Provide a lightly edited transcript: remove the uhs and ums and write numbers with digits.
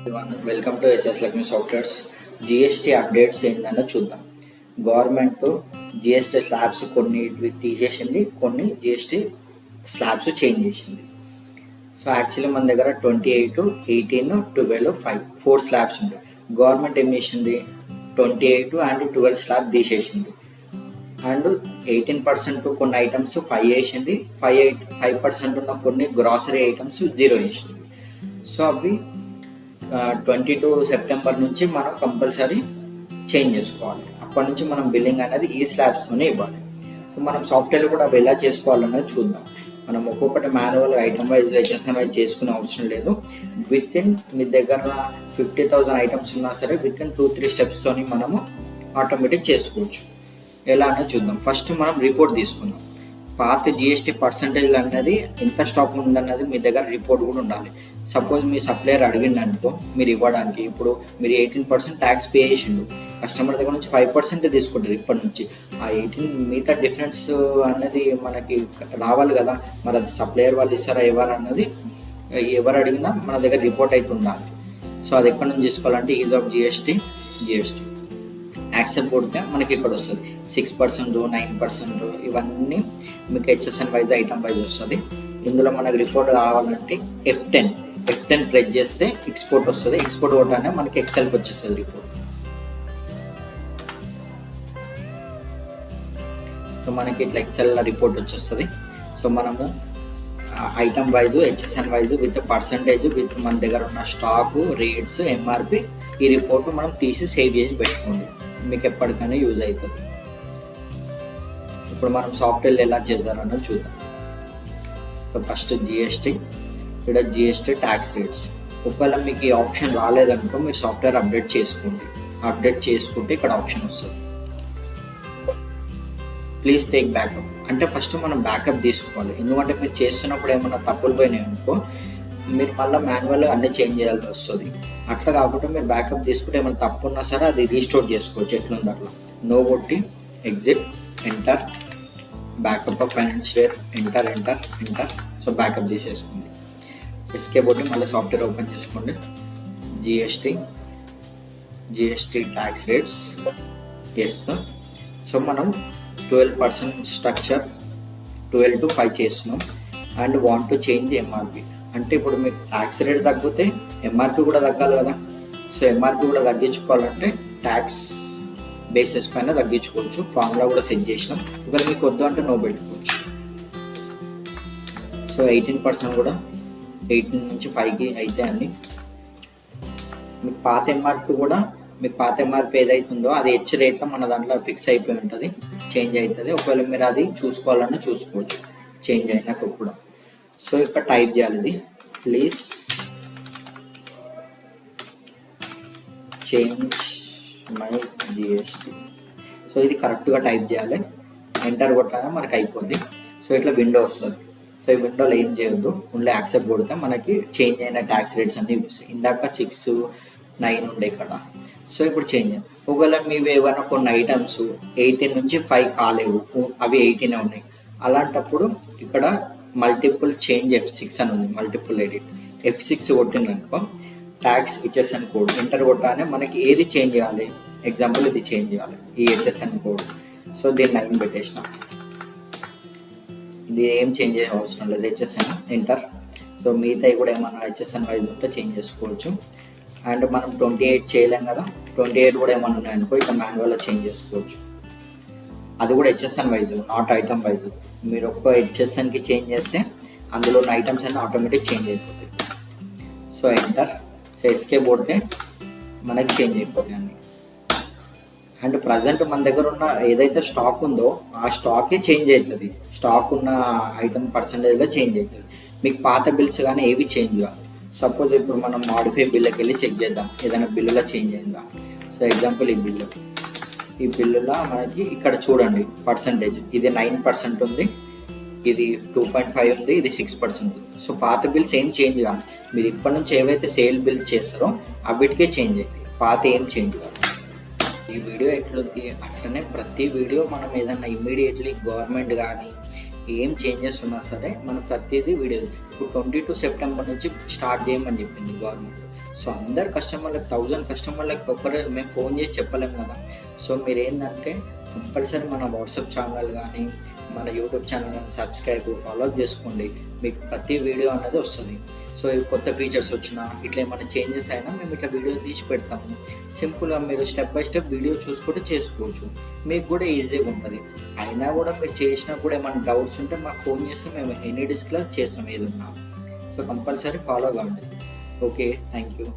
Welcome to SS Lakshmi softwares. GST updates ఏంటన్నా చూద్దాం. Government GST slabs కొన్ని తీసేసింది, కొన్ని జిఎస్టీ స్లాబ్స్ చేంజ్ చేసింది. సో యాక్చువల్లీ మన దగ్గర 28, 18, 12, 5 4 స్లాబ్స్ ఉంటాయి. గవర్నమెంట్ ఏం చేసింది, 28 and 12 స్లాబ్ తీసేసింది. అండ్ 18% కొన్ని ఐటమ్స్ 5 వేసింది, 5% ఉన్న కొన్ని గ్రాసరీ ఐటమ్స్ 0 వేసింది. సో అవి 22 సెప్టెంబర్ నుంచి మనం కంపల్సరీ చేంజ్ చేసుకోవాలి. అప్పటి నుంచి మనం బిల్లింగ్ అనేది ఈ స్లాబ్స్తోనే ఇవ్వాలి. సో మనం సాఫ్ట్వేర్లో కూడా అవి ఎలా చేసుకోవాలన్నది చూద్దాం. మనం ఒక్కొక్కటి manual item wise HSN wise చేసుకునే అవసరం లేదు. విత్ ఇన్ మీ దగ్గర 50,000 ఐటమ్స్ ఉన్నా సరే విత్ ఇన్ 2-3 స్టెప్స్తోని మనము ఆటోమేటిక్ చేసుకోవచ్చు. ఎలా అనేది చూద్దాం. ఫస్ట్ మనం రిపోర్ట్ తీసుకుందాం. పాత జిఎస్టీ పర్సంటేజ్ అనేది ఎంత స్టాక్ ఉందన్నది మీ దగ్గర రిపోర్ట్ కూడా ఉండాలి. సపోజ్ మీ సప్లయర్ అడిగిందనుకో మీరు ఇవ్వడానికి, ఇప్పుడు మీరు 18% ట్యాక్స్ పే చేసిండు, కస్టమర్ దగ్గర నుంచి 5% తీసుకుంటారు ఇప్పటి నుంచి. ఆ 18 మిగతా డిఫరెన్స్ అనేది మనకి రావాలి కదా. మరి అది సప్లయర్ వాళ్ళు ఇస్తారా ఎవరు అన్నది ఎవరు అడిగినా మన దగ్గర రిపోర్ట్ అయితే ఉండాలి. సో అది ఎక్కడి నుంచి తీసుకోవాలంటే ఈజ్ ఆఫ్ జిఎస్టీ యాక్సెప్ట్ కొడితే మనకి ఇక్కడ వస్తుంది 6%, 9% ఇవన్నీ మీకు హెచ్ఎస్ఎన్ వైజ్ ఐటమ్ వైజ్ వస్తుంది. ఇందులో మనకి రిపోర్ట్ కావాలంటే F10 ప్రెస్ చేస్తే ఎక్స్పోర్ట్ వస్తుంది. ఎక్స్పోర్ట్ కొట్టగానే మనకి ఎక్సెల్కి వచ్చేస్తుంది రిపోర్ట్. సో మనకి ఇట్లా ఎక్సెల్ రిపోర్ట్ వచ్చేస్తుంది. సో మనము item wise HSN wise with percentage with మన దగ్గర ఉన్న స్టాకు రేట్స్ ఎంఆర్పి ఈ రిపోర్ట్ మనం తీసి సేవ్ చేసి పెట్టుకోండి, మీకు ఎప్పటికైనా యూజ్ అవుతుంది. ఇప్పుడు మనం సాఫ్ట్వేర్లు ఎలా చేస్తారన్నది చూద్దాం. సో ఫస్ట్ ఇక్కడ జిఎస్టీ ట్యాక్స్ రేట్స్. ఒకవేళ మీకు ఈ ఆప్షన్ రాలేదనుకో మీరు సాఫ్ట్వేర్ అప్డేట్ చేసుకోండి. అప్డేట్ చేసుకుంటే ఇక్కడ ఆప్షన్ వస్తుంది ప్లీజ్ టేక్ బ్యాకప్. అంటే ఫస్ట్ మనం బ్యాకప్ తీసుకోవాలి. ఎందుకంటే మీరు చేస్తున్నప్పుడు ఏమైనా తప్పులు పోయినాయి అనుకో మీరు మళ్ళీ మాన్యువల్గా అన్నీ చేంజ్ చేయాల్సి వస్తుంది. అట్లా కాకుండా మీరు బ్యాకప్ తీసుకుంటే ఏమైనా తప్పు ఉన్నా సరే అది రీస్టోర్ చేసుకోవచ్చు. ఎట్లుంది అట్లా నో కొట్టి exit enter backup of financial enter. So backup తీసేసుకోండి. ఎస్కేప్ కొట్టి మళ్ళీ సాఫ్ట్వేర్ ఓపెన్ చేసుకోండి. GST tax rates yes. So మనం 12% స్ట్రక్చర్ 12 to 5 చేస్తున్నాం and want to change MRP. అంటే ఇప్పుడు మీకు ట్యాక్స్ రేట్ తగ్గితే ఎంఆర్పి కూడా తగ్గాలి కదా. సో ఎంఆర్పి కూడా తగ్గించుకోవాలంటే ట్యాక్స్ బేసిస్ పైన తగ్గించుకోవచ్చు. ఫార్ములా కూడా సెట్ చేసినాం. ఒకవేళ మీకు వద్దు అంటే నో పెట్టుకోవచ్చు. సో 18% కూడా 18 నుంచి 5కి అయితే అన్ని. మీకు పాత ఎంఆర్పి ఏదైతుందో అది హెచ్ రేట్లో మన దాంట్లో ఫిక్స్ అయిపోయి ఉంటుంది, చేంజ్ అవుతుంది. ఒకవేళ మీరు అది చూసుకోవాలన్నా చూసుకోవచ్చు చేంజ్ అయినాక కూడా. సో ఇక్కడ టైప్ చేయాలి ఇది please change my GST. So ఇది కరెక్ట్గా టైప్ చేయాలి. ఎంటర్ కొట్టాక మనకి అయిపోద్ది. సో ఇట్లా విండో వస్తుంది. సో ఈ విండోలో ఏం చేయొద్దు, ఓన్లీ యాక్సెప్ట్ కొడితే మనకి చేంజ్ అయిన ట్యాక్స్ రేట్స్ అన్నీ చూపిస్తాయి. ఇందాక 6, 9 ఉండే ఇక్కడ. సో ఇప్పుడు చేంజ్ అయ్యింది. ఒకవేళ మీవి ఏమైనా కొన్ని ఐటమ్స్ 18 నుంచి 5 కాలేవు, అవి 18 ఉన్నాయి. అలాంటప్పుడు ఇక్కడ మల్టిపుల్ చేంజ్ F6 అని ఉంది, మల్టిపుల్ ఎడిట్. F6 కొట్టిందనుకో ట్యాక్స్ హెచ్ఎస్ఎన్ కోడ్ ఎంటర్ కొట్టానే మనకి ఏది చేంజ్ చేయాలి. ఎగ్జాంపుల్ ఇది చేంజ్ చేయాలి, ఈ హెచ్ఎస్ఎన్ కోడ్. సో దీన్ని 9 పెట్టేసిన. ఇది ఏం చేంజ్ చేసే అవసరం లేదు, హెచ్ఎస్ఎన్ ఎంటర్. సో మిగతాయి కూడా ఏమన్నా హెచ్ఎస్ఎన్ వైజ్ ఉంటే చేంజ్ చేసుకోవచ్చు. అండ్ మనం 28 చేయలేం కదా, 28 కూడా ఏమన్నా ఉన్నాయనుకో ఇక మాన్యువల్గా చేంజ్ చేసుకోవచ్చు. అది కూడా HSN wise, not item wise. మీరు ఒక్క హెచ్ఎస్ఎన్కి చేంజ్ చేస్తే అందులో ఉన్న ఐటమ్స్ అన్నీ ఆటోమేటిక్ చేంజ్ అయిపోతాయి. So enter. సో ఎస్కేప్ కొడితే మనకి చేంజ్ అయిపోతాయి అన్నీ. అండ్ ప్రజెంట్ మన దగ్గర ఉన్న ఏదైతే స్టాక్ ఉందో ఆ స్టాకే చేంజ్ అవుతుంది. స్టాక్ ఉన్న ఐటమ్ పర్సంటేజ్లో చేంజ్ అవుతుంది. మీకు పాత బిల్స్ కానీ ఏవి చేంజ్ కాదు. సపోజ్ ఇప్పుడు మనం మాడిఫై బిల్లుకి వెళ్ళి చెక్ చేద్దాం ఏదైనా బిల్లులో చేంజ్ అయిందా. సో ఎగ్జాంపుల్ ఈ బిల్లులో మనకి ఇక్కడ చూడండి పర్సంటేజ్ ఇది 9% ఉంది, ఇది 2.5 ఉంది, ఇది 6% ఉంది. సో పాత బిల్స్ ఏం చేంజ్ కాదు. మీరు ఇప్పటి నుంచి ఏవైతే సేల్ బిల్ చేస్తారో అవిటికే చేంజ్ అవుతాయి, పాత ఏం చేంజ్ కాదు. ఈ వీడియో ఎట్లుంది అట్లనే ప్రతి వీడియో మనం ఏదన్నా ఇమ్మీడియట్లీ గవర్నమెంట్ కానీ ఏం చేంజెస్ ఉన్నా సరే మనం ప్రతిదీ వీడియో ఇప్పుడు 22 సెప్టెంబర్ నుంచి స్టార్ట్ చేయమని చెప్పింది గవర్నమెంట్. సో అందరు కస్టమర్లకు 1000 కస్టమర్లకు ఒకరు మేము ఫోన్ చేసి చెప్పలేము కదా. సో మీరు ఏంటంటే కంపల్సరీ మన వాట్సాప్ ఛానల్ కానీ మన యూట్యూబ్ ఛానల్ కానీ సబ్స్క్రైబ్ ఫాలో అప్ చేసుకోండి. మీకు ప్రతి వీడియో అనేది వస్తుంది. సో కొత్త ఫీచర్స్ వచ్చినా ఇట్లా ఏమైనా చేంజెస్ అయినా మేము ఇట్లా వీడియో తీసి పెడతాము. సింపుల్గా మీరు స్టెప్ బై స్టెప్ వీడియో చూసుకుంటూ చేసుకోవచ్చు. మీకు కూడా ఈజీగా ఉంటుంది. అయినా కూడా మీరు చేసినా కూడా ఏమైనా డౌట్స్ ఉంటే మాకు ఫోన్ చేస్తే మేము ఎనీ డిస్క్లో చేస్తాం ఏదున్నా. సో కంపల్సరీ ఫాలో కావండి. Okay, thank you.